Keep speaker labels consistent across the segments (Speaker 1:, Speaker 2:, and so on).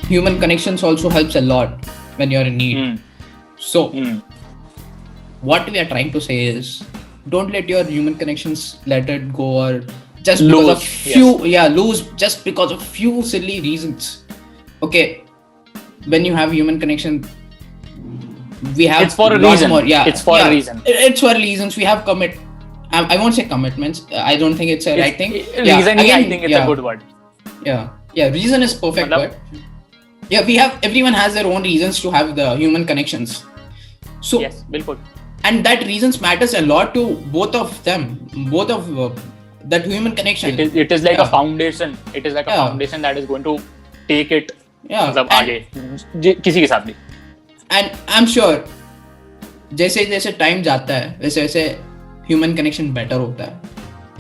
Speaker 1: human connections also helps a lot when you're in need. So what we are trying to say is, don't let your human connections let it go, or just because of lose just because of few silly reasons. Okay, when you have human connection, we have
Speaker 2: it's for a reason.
Speaker 1: More.
Speaker 2: It's for a reason.
Speaker 1: It's for reasons. We have I won't say commitments. I don't think it's a right thing.
Speaker 2: Reason, again, I think it's a good word.
Speaker 1: Yeah. Reason is perfect word. Yeah, everyone has their own reasons to have the human connections. So
Speaker 2: yes, bilkul.
Speaker 1: And that reasons matters a lot to both of them. Both of that human connection.
Speaker 2: It is like a foundation. It is like a foundation that is going to take it. मतलब आगे किसी के साथ भी.
Speaker 1: And I'm sure जैसे जैसे time जाता है वैसे वैसे ह्यूमन कनेक्शन बेटर होता है,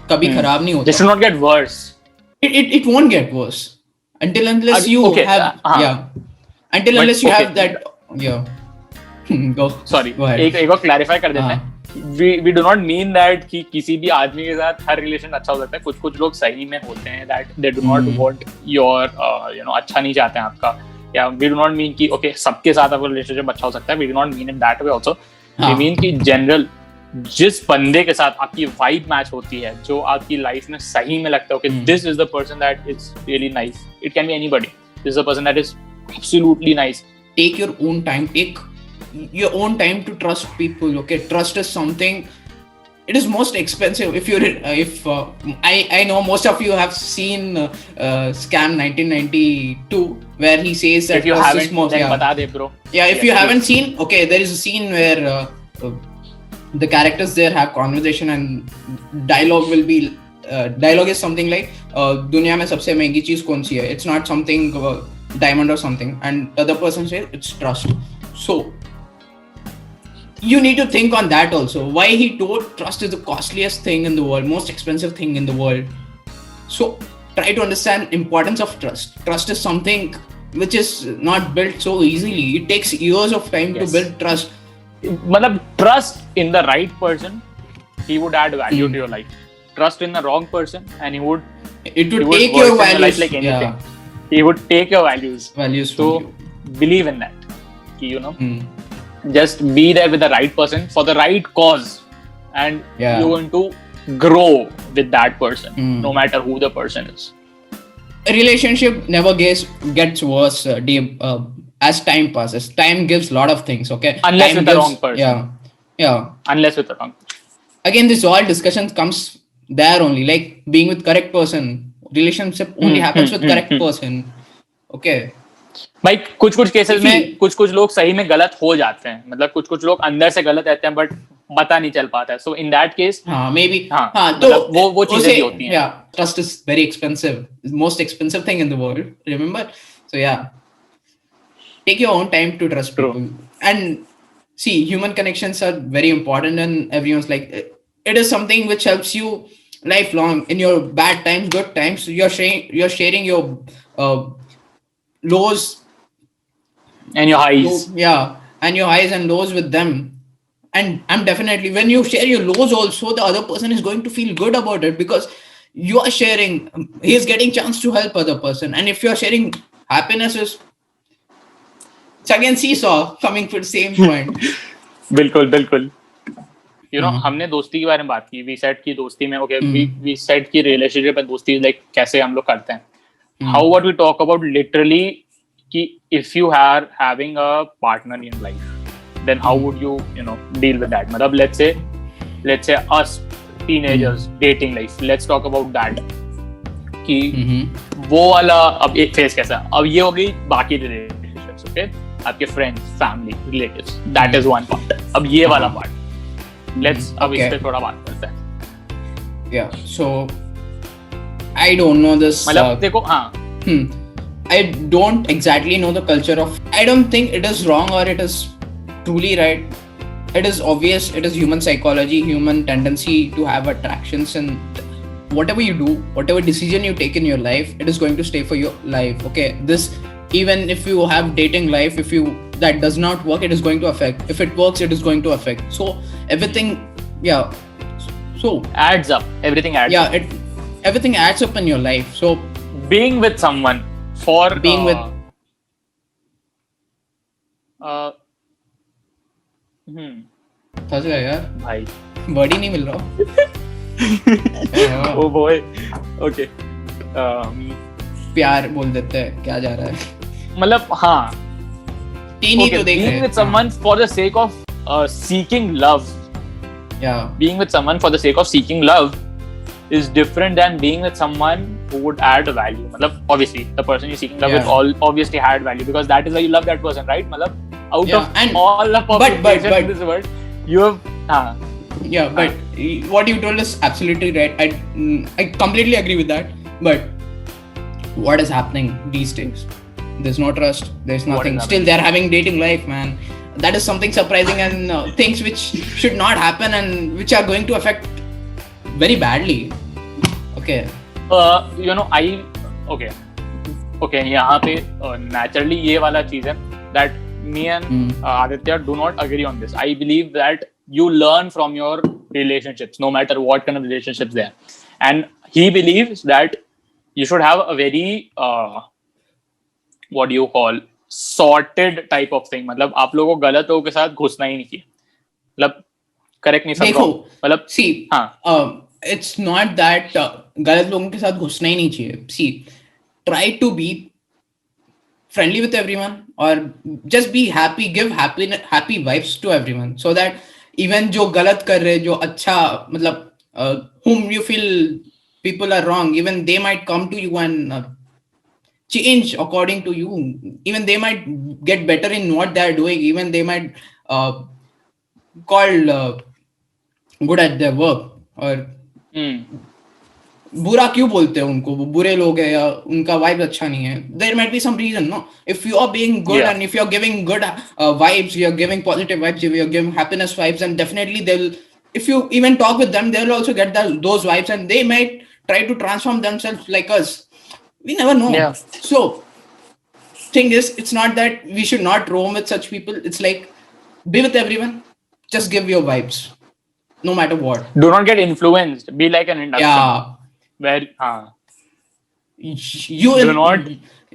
Speaker 1: कभी खराब नहीं होता.
Speaker 2: This should not get worse.
Speaker 1: It won't get worse until unless you have until unless you have that go.
Speaker 2: Sorry.
Speaker 1: Go ahead.
Speaker 2: एक और clarify कर देते हैं. We do not mean that कि किसी भी आदमी के साथ हर रिलेशन अच्छा हो सकता है. कुछ लोग सही में होते हैं that they do not want your अच्छा नहीं चाहते हैं आपका. Yeah, we do not mean कि okay सबके साथ आपका रिलेशनशिप अच्छा हो सकता है. We do not mean it that way also. We mean कि जनरल जिस बंदे के साथ आपकी वाइब मैच होती है, जो आपकी लाइफ में सही में लगता है, okay, this is the person that is really nice. It can be anybody. This is the person that is absolutely nice.
Speaker 1: Take your own time. Take your own time to trust people. Okay, trust is something. It is most expensive. I know most of you have seen Scam 1992, where he says that
Speaker 2: if you haven't, then bata de, bro.
Speaker 1: Yeah, if you haven't seen, okay, there is a scene where the characters there have conversation and dialogue will be dialogue is something like दुनिया में सबसे महंगी चीज कौन सी है? It's not something diamond or something, and the other person says it's trust. So you need to think on that also. Why he told trust is the costliest thing in the world, most expensive thing in the world. So try to understand importance of trust. Trust is something which is not built so easily. It takes years of time to build trust.
Speaker 2: मतलब trust in the right person, he would add value to your life. Trust in the wrong person, and it would
Speaker 1: take your values
Speaker 2: like anything. He would take your values. So believe in that. Just be there with the right person for the right cause, and you're going to grow with that person, no matter who the person is.
Speaker 1: A relationship never gets worse as time passes. Time gives a lot of things, okay?
Speaker 2: Unless
Speaker 1: time
Speaker 2: with the wrong person.
Speaker 1: Yeah.
Speaker 2: Unless with the wrong person.
Speaker 1: Again, this all discussion comes there only, like being with correct person. Relationship only happens with correct person. Okay.
Speaker 2: भाई कुछ cases में कुछ लोग सही में गलत हो जाते हैं, मतलब कुछ लोग अंदर से गलत रहते हैं बट पता नहीं चल पाता है. सो इन दैट केस तो वो चीजें भी होती हैं.
Speaker 1: Trust is very expensive, most expensive thing in the world, remember. So take your own time to trust people. And see, human connections are very important, and everyone's like, it is something which helps you lifelong in your bad times, good times. You're sharing your lows
Speaker 2: and your highs.
Speaker 1: And your highs and lows with them. And I'm definitely, when you share your lows also, the other person is going to feel good about it, because you are sharing, he's getting chance to help other person. And if you're sharing happiness, it's again seesaw, coming to the same point.
Speaker 2: बिल्कुल. हमने दोस्ती के बारे में बात की. We said कि दोस्ती में we said कि relationship में दोस्ती like कैसे हम लोग करते हैं. How about we talk about literally कि if you are having a partner in life, then how would you deal with that? मतलब let's say us teenagers dating life, let's talk about that कि वो वाला अब एक phase कैसा. अब ये हो गई बाकी relationships, okay? आपके friends, family, relatives, that is one part. अब ये वाला पार्ट अब इस पे थोड़ा बात करते हैं.
Speaker 1: So I don't know this.
Speaker 2: मतलब देखो
Speaker 1: I don't exactly know the culture of. I don't think it is wrong or it is truly right. It is obvious. It is human psychology, human tendency to have attractions, and whatever you do, whatever decision you take in your life, it is going to stay for your life. Okay, even if you have dating life, if that does not work, it is going to affect. If it works, it is going to affect. So everything, so
Speaker 2: adds up. Everything adds up.
Speaker 1: Everything adds up in your life. So
Speaker 2: being with someone for uh, hmm,
Speaker 1: फंस गया यार,
Speaker 2: भाई
Speaker 1: word ही नहीं मिल रहा.
Speaker 2: oh boy, okay.
Speaker 1: प्यार बोल देते हैं, क्या जा रहा है.
Speaker 2: मतलब हाँ,
Speaker 1: टीन ही
Speaker 2: okay,
Speaker 1: तो देख रहे
Speaker 2: being
Speaker 1: हैं.
Speaker 2: with someone for the sake of seeking love,
Speaker 1: Yeah.
Speaker 2: being with someone for the sake of seeking love is different than being with someone who would add value. मतलब obviously the person you're seeking love with all obviously add value, because that is why you love that person, right? मतलब out of all the population in this world, you have
Speaker 1: Yeah, but what you told is absolutely right. I completely agree with that. But what is happening these days? There's no trust. There's nothing. Still, they're having dating life, man. That is something surprising, and things which should not happen and which are going to affect very badly. Okay.
Speaker 2: You know, okay. यहाँ पे naturally ये वाला चीज है that me and Aditya do not agree on this. I believe that you learn from your relationships, no matter what kind of relationships they are. And he believes that you should have a very what do you call sorted type of thing. मतलब आप लोगों को गलत लोगों के साथ घुसना ही नहीं चाहिए. मतलब correct me if I'm wrong. मतलब
Speaker 1: see, it's not that गलत लोगों के साथ घुसना ही नहीं चाहिए. See, try to be friendly with everyone, or just be happy, give happy vibes to everyone, so that even जो गलत कर रहे, जो अच्छा मतलब whom you feel people are wrong, even they might come to you and change according to you. Even they might get better in what they are doing. Even they might call good at their work. और बुरा क्यों बोलते हैं उनको, वो बुरे लोग हैं या उनका वाइब अच्छा नहीं है. There might be some reason, no? If you are being good and if you are giving good vibes, you are giving positive vibes, you are giving happiness vibes, and definitely they'll, if you even talk with them, they'll also get those vibes, and they might try to transform themselves like us. We never know.
Speaker 2: Yeah.
Speaker 1: So thing is, it's not that we should not roam with such people. It's like, be with everyone, just give your vibes, no matter what.
Speaker 2: Do not get influenced. Be like an induction.
Speaker 1: Yeah.
Speaker 2: Where
Speaker 1: you
Speaker 2: do not.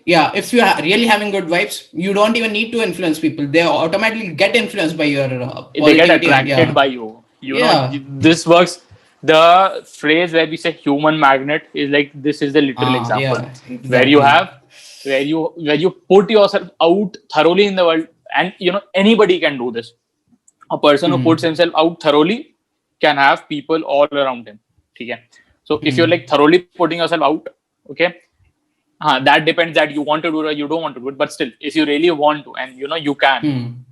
Speaker 1: Yeah, if you are really having good vibes, you don't even need to influence people. They automatically get influenced by your
Speaker 2: they get attracted by you. You know, this works. The phrase where we say human magnet is like, this is the literal example. Exactly. where you put yourself out thoroughly in the world, and you know, anybody can do this. A person who puts himself out thoroughly can have people all around him. Okay? So if you're like thoroughly putting yourself out, okay, that depends that you want to do it or you don't want to do it. But still, if you really want to, and you know you can,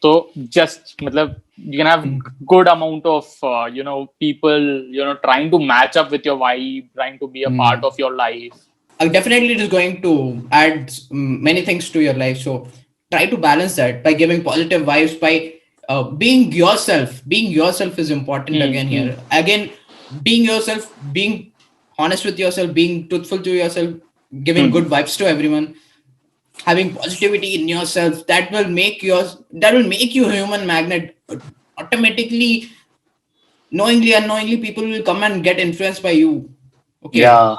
Speaker 2: so just मतलब you can have good amount of you know, people, you know, trying to match up with your vibe, trying to be a part of your life.
Speaker 1: Definitely it is going to add many things to your life. So try to balance that by giving positive vibes, by being yourself. Being yourself is important again. Being yourself, being honest with yourself, being truthful to yourself, giving good vibes to everyone, having positivity in yourself, that will make you a human magnet. Automatically, knowingly, unknowingly, people will come and get influenced by you. Okay.
Speaker 2: Yeah.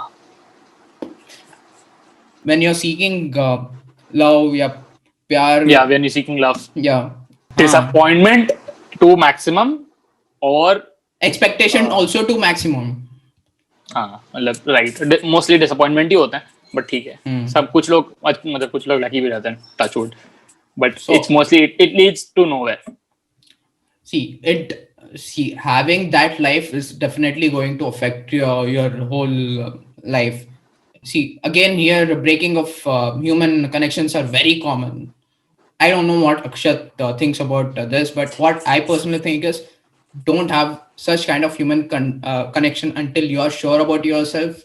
Speaker 1: When you're seeking love, pyar.
Speaker 2: Yeah, when you're seeking love.
Speaker 1: Yeah.
Speaker 2: Disappointment to maximum, or
Speaker 1: expectation also to maximum.
Speaker 2: मतलब right, mostly disappointment ही होता है, but ठीक है. सब कुछ लोग मतलब कुछ लोग lucky भी रहते हैं, touch wood, but it's mostly it leads to nowhere.
Speaker 1: See, having that life is definitely going to affect your whole life. See, again, here breaking of human connections are very common. I don't know what Akshat thinks about this, but what I personally think is, don't have such kind of human connection until you're sure about yourself.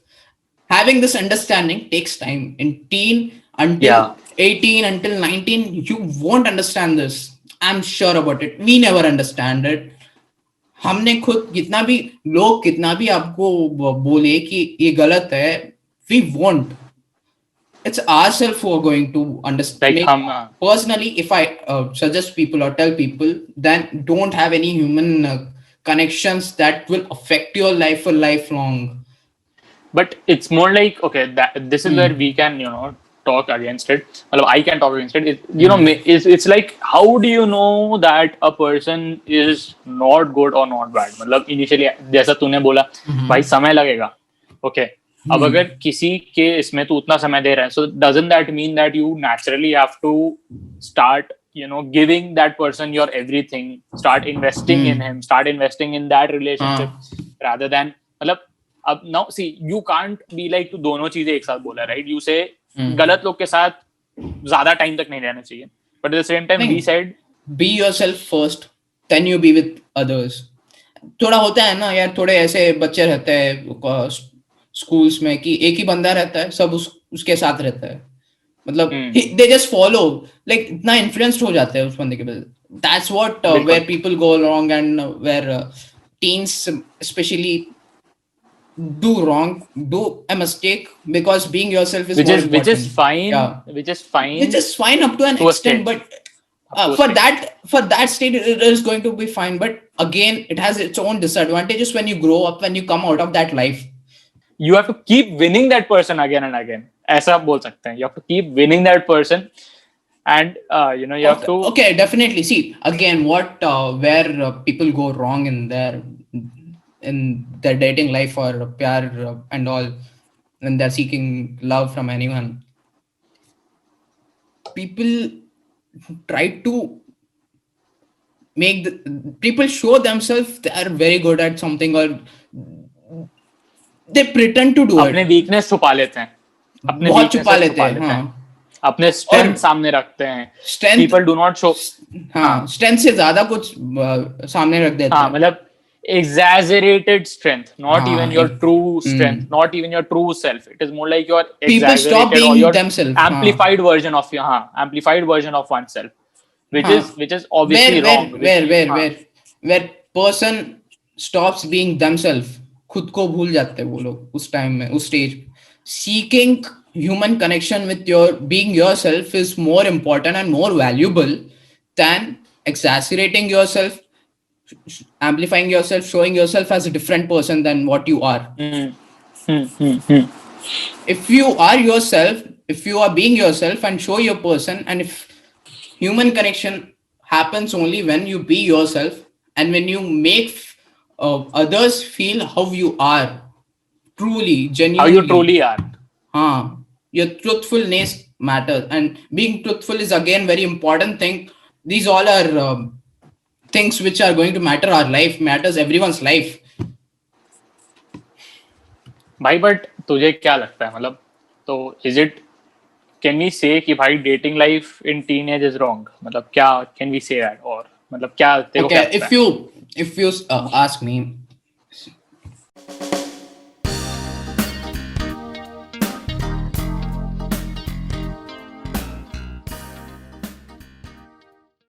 Speaker 1: Having this understanding takes time. In teen, until 18, until 19, you won't understand this. I'm sure about it. We never understand it. हमने खुद कितना भी आपको बोले कि ये गलत है, we won't. It's ourselves who are going to understand. Personally, if I suggest people or tell people, then don't have any human connections that will affect your life for lifelong.
Speaker 2: But it's more like, okay, this is where we can, you know, talk against it. मतलब I can talk against it. You know, it's like how do you know that a person is not good or not bad? मतलब initially जैसा तूने बोला भाई समय लगेगा. Okay. अब अगर किसी के इसमें तू उतना समय दे रहा है, so doesn't that mean that you naturally have to start, you know, giving that person your everything, start investing in him, start investing in that relationship rather than मतलब अब now see you can't be like तू दोनों चीजें एक साथ बोला, right? You say गलत लोग के साथ ज्यादा टाइम तक नहीं रहना चाहिए, but at the same time we said
Speaker 1: be yourself first, then you be with others. थोड़ा होता है ना यार, थोड़े ऐसे बच्चे रहते हैं स्कूल्स में कि एक ही बंदा रहता है, सब उसके साथ रहता है, मतलब दे जस्ट फॉलो, लाइक इतना इन्फ्लुएंस्ड हो जाते हैं उस बंदे के वजह. That's what where people go wrong and where teens specially do wrong, do a mistake, because being yourself is more important.
Speaker 2: Which is fine.
Speaker 1: Yeah.
Speaker 2: Which is fine.
Speaker 1: Which is fine up to an extent, but for that state it is going to be fine. But again, it has its own disadvantages when you grow up, when you come out of that life.
Speaker 2: You have to keep winning that person again and again. ऐसा बोल सकते हैं. You have to keep winning that person, and you know you have to.
Speaker 1: Okay, definitely. See again, what where people go wrong in their dating life or pyar and all, when they're seeking love from anyone, people try to make people show themselves they are very good at something, or they pretend to do it.
Speaker 2: अपने weakness छुपा लेते हैं, अपने
Speaker 1: बहुत छुपा लेते हैं,
Speaker 2: अपने strength सामने रखते हैं. People do not show.
Speaker 1: strength से ज्यादा कुछ सामने रख देते हैं.
Speaker 2: मतलब exaggerated strength, not even your true strength, not even your true self. It is more like your exaggerated or your themselves, amplified version of your amplified version of oneself, which is obviously wrong.
Speaker 1: Where person stops being themselves, खुद को भूल जाते हैं वो लोग उस time में, उस stage. Seeking human connection with your being yourself is more important and more valuable than exaggerating yourself, amplifying yourself, showing yourself as a different person than what you are. If you are yourself, if you are being yourself and show your person, and if human connection happens only when you be yourself and when you make others feel how you are, truly, genuinely,
Speaker 2: how you truly are.
Speaker 1: Your truthfulness matters, and being truthful is again very important thing. These all are things which are going to matter. Our life matters, everyone's life.
Speaker 2: भाई but तुझे क्या लगता है, मतलब तो is it, can we say कि भाई dating life in teenage is wrong? मतलब क्या can we say that, or मतलब क्या तेरे को क्या लगता है?
Speaker 1: If you ask me,